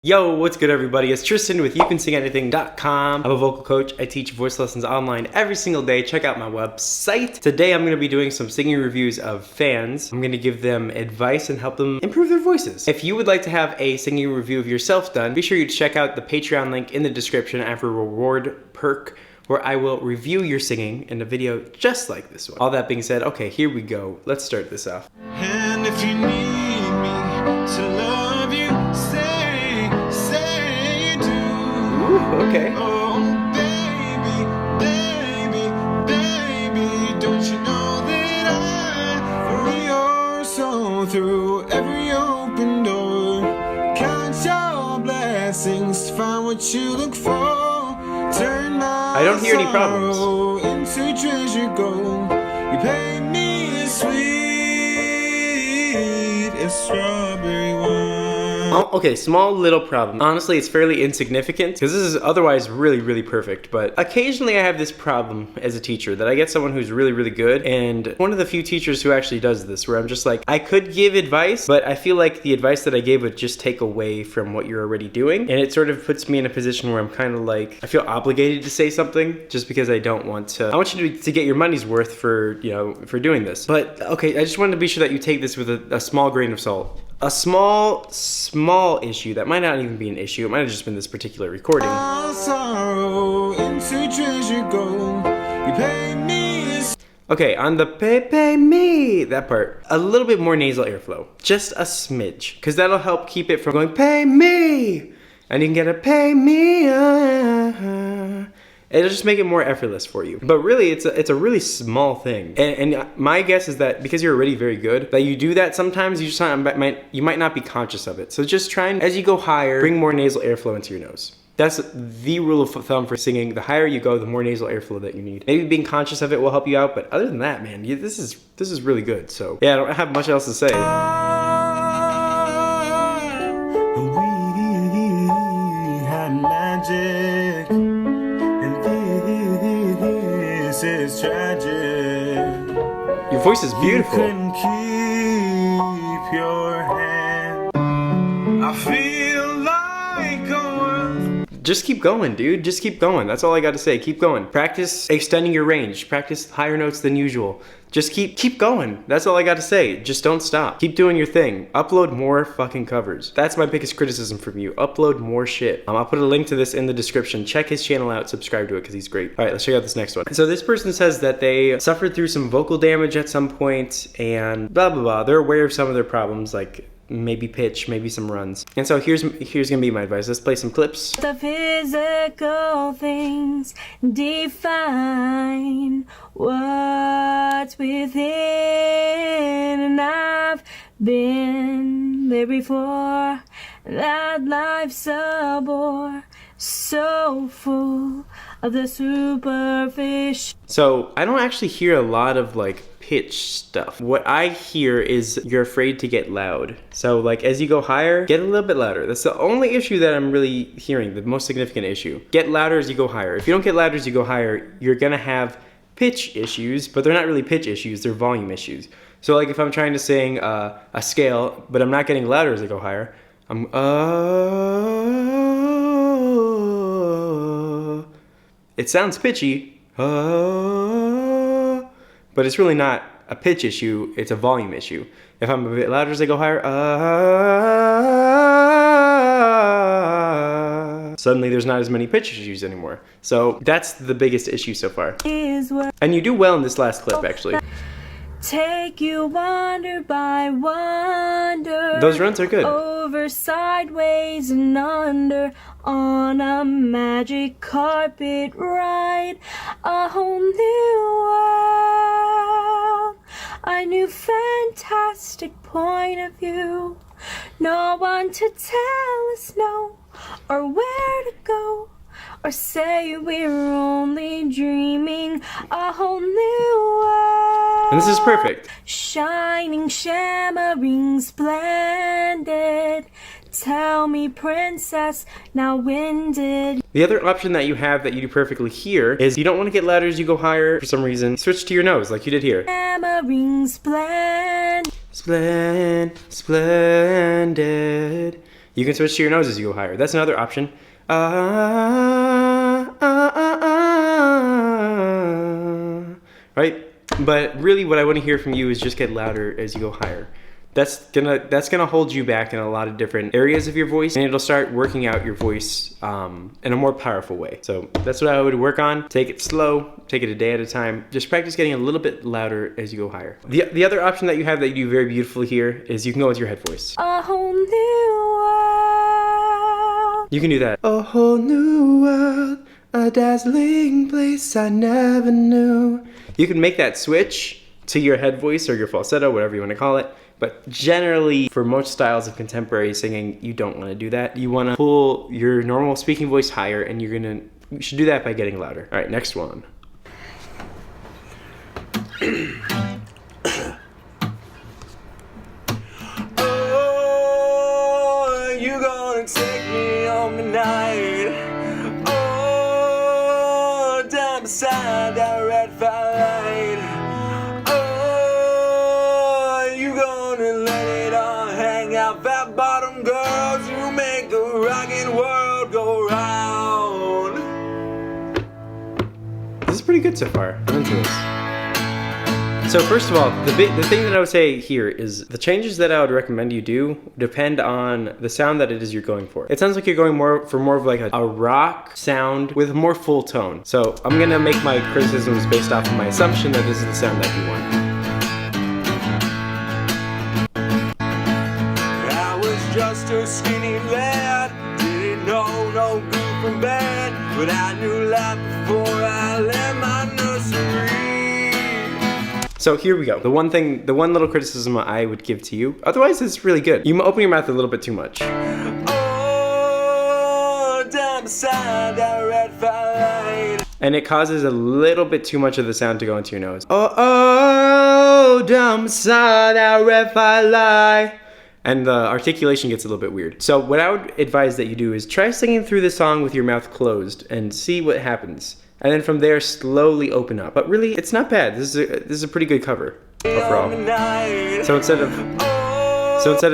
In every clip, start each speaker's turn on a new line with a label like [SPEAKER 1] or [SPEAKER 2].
[SPEAKER 1] Yo, what's good everybody? It's Tristan with YouCanSingAnything.com. I'm a vocal coach. I teach voice lessons online every single day. Check out my website. Today I'm going to be doing some singing reviews of fans. I'm going to give them advice and help them improve their voices. If you would like to have a singing review of yourself done, be sure you check out the Patreon link in the description. I have a reward perk where I will review your singing in a video just like this one. All that being said, okay, here we go. Let's start this off.
[SPEAKER 2] And if you need me to love you, say you do.
[SPEAKER 1] Ooh, okay.
[SPEAKER 2] Oh, baby, don't you know that I for your soul through every open door? Count your blessings to find what you look for. Turn my
[SPEAKER 1] I don't hear any problems.
[SPEAKER 2] Into treasure gold. You pay me as sweet as strawberry wine.
[SPEAKER 1] Oh, okay, small little problem. Honestly, it's fairly insignificant because this is otherwise really perfect, but occasionally I have this problem as a teacher that I get someone who's really good, and one of the few teachers who actually does this, where I'm just like, I could give advice, but I feel like the advice that I gave would just take away from what you're already doing, and it sort of puts me in a position where I'm kind of like, I feel obligated to say something just because I don't want to. I want you to get your money's worth for, you know, for doing this. But okay, I just wanted to be sure that you take this with a small grain of salt. A small issue that might not even be an issue. It might have just been this particular recording.
[SPEAKER 2] Sorrow into treasure gold. You pay me.
[SPEAKER 1] Okay, on the pay me, that part, a little bit more nasal airflow. Just a smidge, because that'll help keep it from going pay me. And you can get a pay me. It'll just make it more effortless for you. But really, it's a really small thing. And my guess is that because you're already very good, that you do that sometimes, you might not be conscious of it. So just try and, as you go higher, bring more nasal airflow into your nose. That's the rule of thumb for singing. The higher you go, the more nasal airflow that you need. Maybe being conscious of it will help you out, but other than that, man, this is really good. So yeah, I don't have much else to say.
[SPEAKER 2] We had magic. This is tragic.
[SPEAKER 1] Your voice is beautiful.
[SPEAKER 2] You couldn't keep your hand. I feel like going.
[SPEAKER 1] Just keep going, dude. Just keep going. That's all I got to say. Keep going. Practice extending your range. Practice higher notes than usual. Just keep going. That's all I got to say. Just don't stop. Keep doing your thing. Upload more fucking covers. That's my biggest criticism from you. Upload more shit. I'll put a link to this in the description. Check his channel out. Subscribe to it because he's great. All right, let's check out this next one. So this person says that they suffered through some vocal damage at some point and blah, blah, blah. They're aware of some of their problems, like maybe pitch, maybe some runs. And so here's gonna be my advice. Let's play some clips.
[SPEAKER 3] The physical things define what's within, and I've been there before. That life's a bore, so full of the superficial.
[SPEAKER 1] So I don't actually hear a lot of like pitch stuff. What I hear is you're afraid to get loud. So like as you go higher, get a little bit louder. That's the only issue that I'm really hearing, the most significant issue. Get louder as you go higher. If you don't get louder as you go higher, you're gonna have pitch issues, but they're not really pitch issues, they're volume issues. So like if I'm trying to sing a scale, but I'm not getting louder as I go higher, I'm it sounds pitchy, but it's really not a pitch issue, it's a volume issue. If I'm a bit louder as I go higher, suddenly there's not as many pitch issues anymore. So that's the biggest issue so far. And you do well in this last clip, actually.
[SPEAKER 3] Take you wonder by wonder.
[SPEAKER 1] Those runs are good.
[SPEAKER 3] Over, sideways, and under on a magic carpet ride. A whole new world. A new fantastic point of view. No one to tell us no or where to go. Or say we're only dreaming. A whole new world.
[SPEAKER 1] And this is perfect.
[SPEAKER 3] Shining, shimmering, splendid. Tell me, princess, now when did...
[SPEAKER 1] The other option that you have that you do perfectly here is you don't want to get louder as you go higher for some reason. Switch to your nose like you did here.
[SPEAKER 3] Shimmering, splendid.
[SPEAKER 1] Splendid. You can switch to your nose as you go higher. That's another option. Right? But really what I want to hear from you is just get louder as you go higher. That's gonna hold you back in a lot of different areas of your voice, and it'll start working out your voice in a more powerful way. So that's what I would work on. Take it slow, take it a day at a time. Just practice getting a little bit louder as you go higher. The other option that you have that you do very beautifully here is you can go with your head voice.
[SPEAKER 3] A whole new world.
[SPEAKER 1] You can do that. A whole new world, a dazzling place I never knew. You can make that switch to your head voice or your falsetto, whatever you want to call it. But generally, for most styles of contemporary singing, you don't want to do that. You want to pull your normal speaking voice higher, and you should do that by getting louder. All right, next one.
[SPEAKER 2] Oh, you gonna take me home tonight? Oh, down beside that red firelight. Fat bottom girls who make the rockin' world go round.
[SPEAKER 1] This is pretty good so far. I'm into this. So first of all, the thing that I would say here is the changes that I would recommend you do depend on the sound that it is you're going for. It sounds like you're going for more of like a rock sound with a more full tone. So I'm gonna make my criticisms based off of my assumption that this is the sound that you want.
[SPEAKER 2] Just a skinny lad, didn't know no good from bad, but I knew life before I left my nursery.
[SPEAKER 1] So here we go. The one little criticism I would give to you. Otherwise, it's really good. You open your mouth a little bit too much.
[SPEAKER 2] Oh, down beside that red firelight.
[SPEAKER 1] And it causes a little bit too much of the sound to go into your nose. Oh, down beside that red firelight. And the articulation gets a little bit weird. So what I would advise that you do is try singing through the song with your mouth closed and see what happens. And then from there, slowly open up. But really, it's not bad. This is a pretty good cover overall. So instead of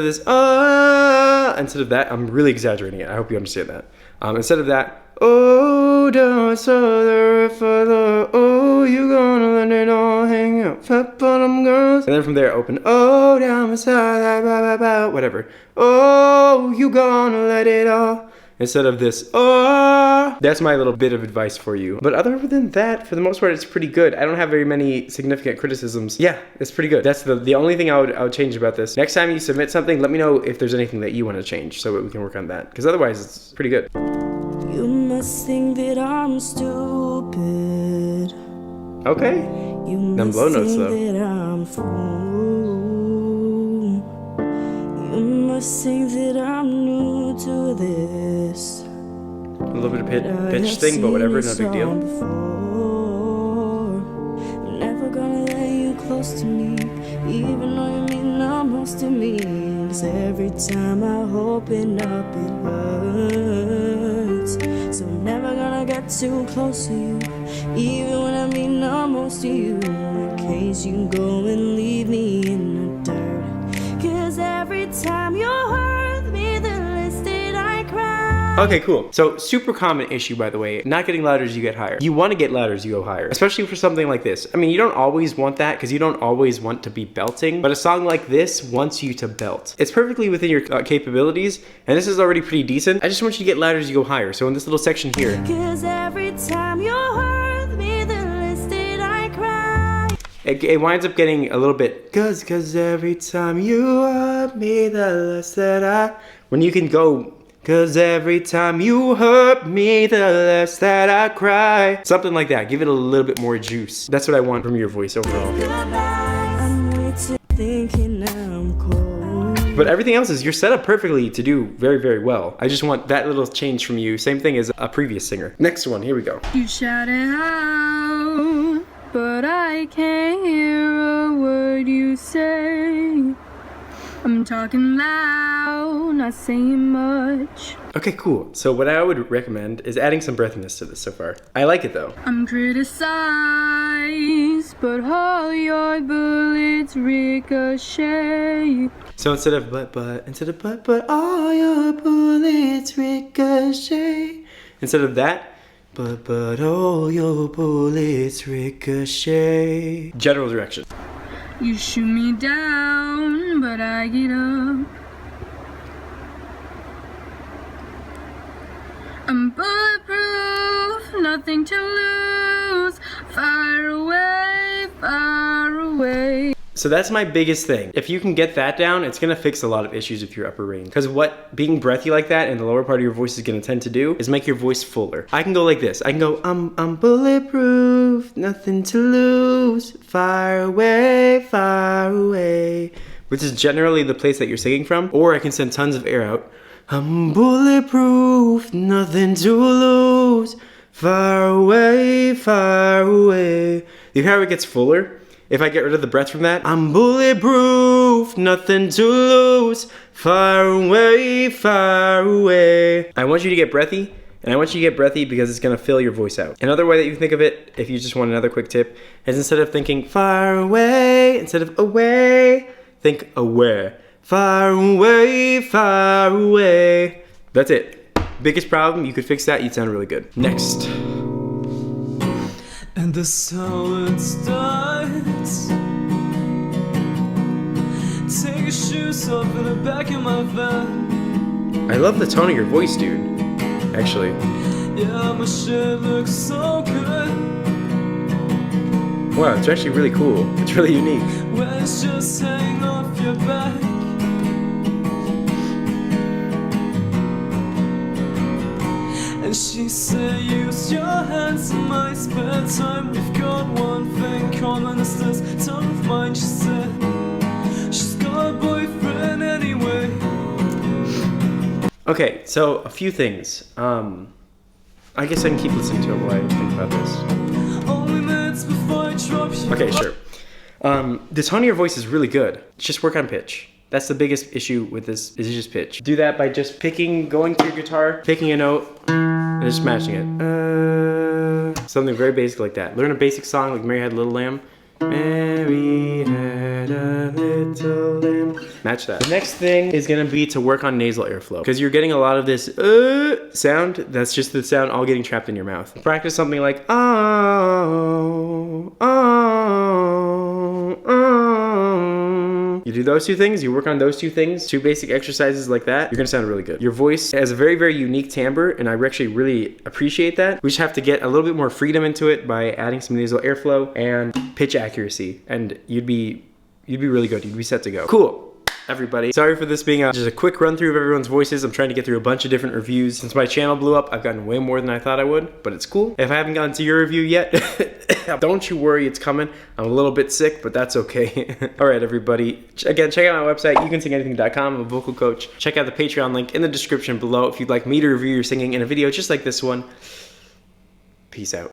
[SPEAKER 1] this, instead of that, I'm really exaggerating it. I hope you understand that. Instead of that, oh, down so the river, oh, you gonna let it all hang out, fat bottom girls. And then from there, open, oh, down beside that, whatever. Oh, you gonna let it all. Instead of this, oh, that's my little bit of advice for you. But other than that, for the most part, it's pretty good. I don't have very many significant criticisms. Yeah, it's pretty good. That's the only thing I would change about this. Next time you submit something, let me know if there's anything that you want to change so that we can work on that. Because otherwise, it's pretty good.
[SPEAKER 3] You must think that I'm stupid.
[SPEAKER 1] Okay.
[SPEAKER 3] You
[SPEAKER 1] Them
[SPEAKER 3] must
[SPEAKER 1] low notes,
[SPEAKER 3] think
[SPEAKER 1] though.
[SPEAKER 3] that I'm fool. You must think that I'm new to this.
[SPEAKER 1] A little bit of pitch thing, but whatever, no big deal.
[SPEAKER 3] I'm never gonna let you close to me, even though you mean the most to me. 'Cause every time I open up, it hurts. So I'm never gonna get too close to you, even when I mean the most to you. In case you go and leave me in the dirt. 'Cause every time you hurt me, the less that I cry.
[SPEAKER 1] Okay, cool. So super common issue, by the way, not getting louder as you get higher. You want to get louder as you go higher, especially for something like this. I mean, you don't always want that because you don't always want to be belting, but a song like this wants you to belt. It's perfectly within your capabilities, and this is already pretty decent. I just want you to get louder as you go higher. So in this little section here,
[SPEAKER 3] 'Cause every time you hurt me, the less that I cry.
[SPEAKER 1] it winds up getting a little bit, cause every time you hurt me, the less that I, when you can go, cause every time you hurt me, the less that I cry. Something like that. Give it a little bit more juice. That's what I want from your voice overall.
[SPEAKER 3] I'm way too thinking I'm cold.
[SPEAKER 1] But everything else is, you're set up perfectly to do very, very well. I just want that little change from you. Same thing as a previous singer. Next one, here we go.
[SPEAKER 3] You shout it out, but I can't hear a word you say. I'm talking loud, not saying much.
[SPEAKER 1] Okay, cool. So what I would recommend is adding some breathiness to this so far. I like it though.
[SPEAKER 3] I'm criticized, but all your bullets ricochet.
[SPEAKER 1] So instead of but, all your bullets ricochet. Instead of that, but all your bullets ricochet. General direction.
[SPEAKER 3] You shoot me down, but I get up. I'm bulletproof, nothing to lose. Far away, far away.
[SPEAKER 1] So that's my biggest thing. If you can get that down, it's gonna fix a lot of issues with your upper range. Because what being breathy like that in the lower part of your voice is gonna tend to do is make your voice fuller. I can go like this. I can go, I'm bulletproof, nothing to lose, far away, which is generally the place that you're singing from. Or I can send tons of air out. I'm bulletproof, nothing to lose, far away. You hear how it gets fuller? If I get rid of the breath from that, I'm bulletproof, nothing to lose, far away. I want you to get breathy, and I want you to get breathy because it's gonna fill your voice out. Another way that you can think of it, if you just want another quick tip, is instead of thinking far away, instead of away, think aware. Far away. That's it. Biggest problem, you could fix that, you'd sound really good. Next.
[SPEAKER 2] And that's how it starts. Take your shoes off in the back of my van.
[SPEAKER 1] I love the tone of your voice, dude. Actually.
[SPEAKER 2] Yeah, my shit looks so good.
[SPEAKER 1] Wow, it's actually really cool. It's really unique.
[SPEAKER 2] When it's just hanging off your back. And she said, use your hands in my spare time. We've got one thing common, is this tongue of mine. She said, she's got a boyfriend anyway.
[SPEAKER 1] Okay, so a few things. I guess I can keep listening to it while I think about this.
[SPEAKER 2] Only minutes before I drop you.
[SPEAKER 1] Okay, sure. The tone of your voice is really good. Just work on pitch. That's the biggest issue with this, is just pitch. Do that by just going through your guitar, picking a note, and just smashing it. Something very basic like that. Learn a basic song like Mary Had a Little Lamb. Mary had a little lamb. Match that. The next thing is gonna be to work on nasal airflow. Because you're getting a lot of this sound. That's just the sound all getting trapped in your mouth. Practice something like You do those two things, you work on those two things, two basic exercises like that, you're gonna sound really good. Your voice has a very, very unique timbre, and I actually really appreciate that. We just have to get a little bit more freedom into it by adding some nasal airflow and pitch accuracy, and you'd be really good. You'd be set to go. Cool. Everybody. Sorry for this being just a quick run through of everyone's voices. I'm trying to get through a bunch of different reviews. Since my channel blew up, I've gotten way more than I thought I would, but it's cool. If I haven't gotten to your review yet, don't you worry, it's coming. I'm a little bit sick, but that's okay. All right, everybody. Again, check out my website, youcanSingAnything.com. I'm a vocal coach. Check out the Patreon link in the description below if you'd like me to review your singing in a video just like this one. Peace out.